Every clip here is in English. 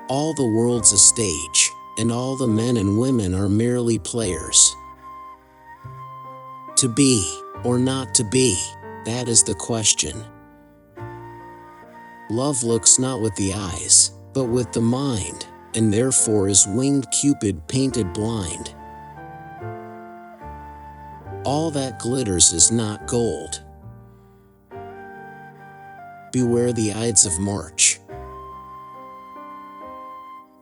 All the world's a stage, and all the men and women are merely players. To be, or not to be, that is the question. Love looks not with the eyes, but with the mind, and therefore is winged Cupid painted blind. All that glitters is not gold. Beware the Ides of March.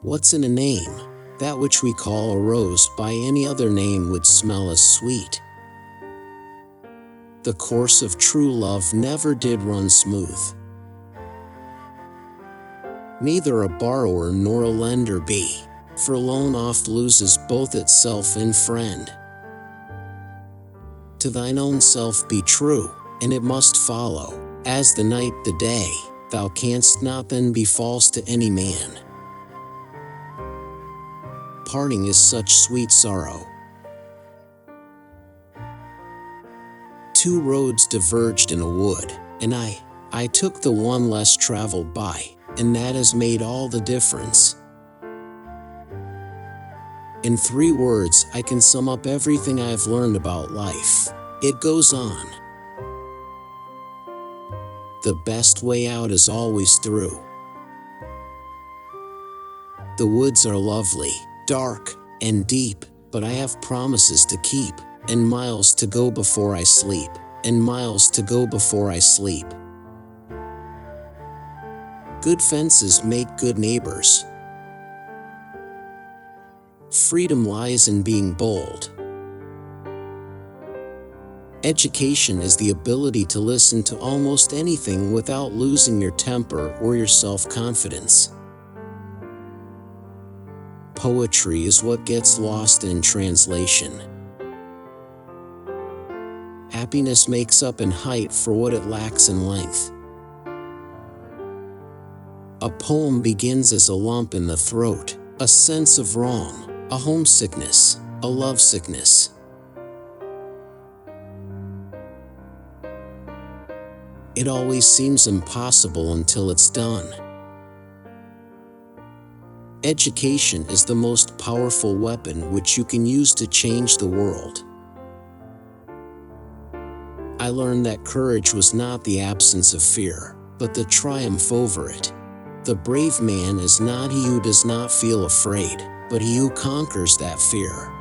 What's in a name? That which we call a rose by any other name would smell as sweet. The course of true love never did run smooth. Neither a borrower nor a lender be, for loan oft loses both itself and friend. To thine own self be true, and it must follow, as the night the day, thou canst not then be false to any man. Parting is such sweet sorrow. Two roads diverged in a wood, and I took the one less traveled by, and that has made all the difference. In 3 words, I can sum up everything I have learned about life. It goes on. The best way out is always through. The woods are lovely, dark, and deep, but I have promises to keep, and miles to go before I sleep, and miles to go before I sleep. Good fences make good neighbors. Freedom lies in being bold. Education is the ability to listen to almost anything without losing your temper or your self-confidence. Poetry is what gets lost in translation. Happiness makes up in height for what it lacks in length. A poem begins as a lump in the throat, a sense of wrong, a homesickness, a lovesickness. It always seems impossible until it's done. Education is the most powerful weapon which you can use to change the world. I learned that courage was not the absence of fear, but the triumph over it. The brave man is not he who does not feel afraid, but he who conquers that fear.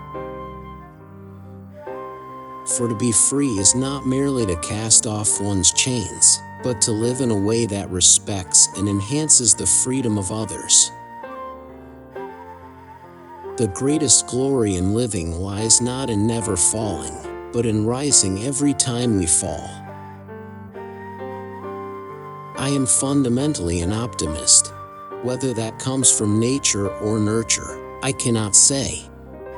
For to be free is not merely to cast off one's chains, but to live in a way that respects and enhances the freedom of others. The greatest glory in living lies not in never falling, but in rising every time we fall. I am fundamentally an optimist. Whether that comes from nature or nurture, I cannot say.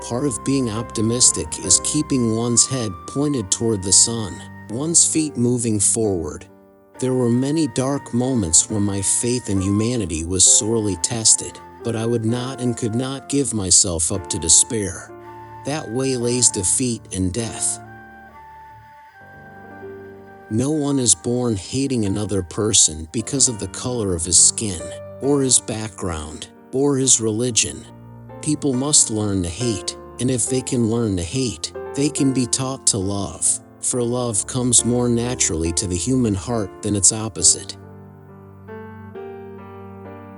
Part of being optimistic is keeping one's head pointed toward the sun, one's feet moving forward. There were many dark moments when my faith in humanity was sorely tested, but I would not and could not give myself up to despair. That way lays defeat and death. No one is born hating another person because of the color of his skin, or his background, or his religion. People must learn to hate, and if they can learn to hate, they can be taught to love, for love comes more naturally to the human heart than its opposite.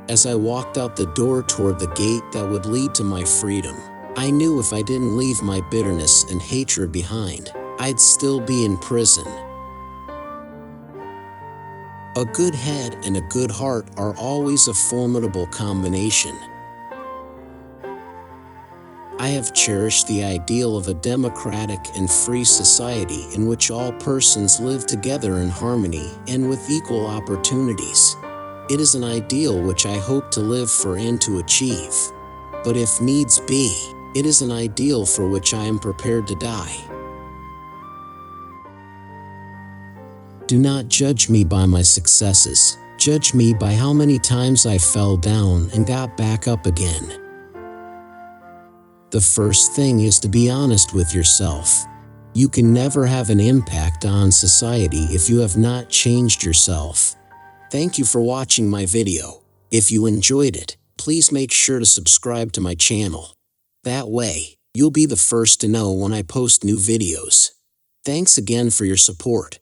As I walked out the door toward the gate that would lead to my freedom, I knew if I didn't leave my bitterness and hatred behind, I'd still be in prison. A good head and a good heart are always a formidable combination. I have cherished the ideal of a democratic and free society in which all persons live together in harmony and with equal opportunities. It is an ideal which I hope to live for and to achieve. But if needs be, it is an ideal for which I am prepared to die. Do not judge me by my successes. Judge me by how many times I fell down and got back up again. The first thing is to be honest with yourself. You can never have an impact on society if you have not changed yourself. Thank you for watching my video. If you enjoyed it, please make sure to subscribe to my channel. That way, you'll be the first to know when I post new videos. Thanks again for your support.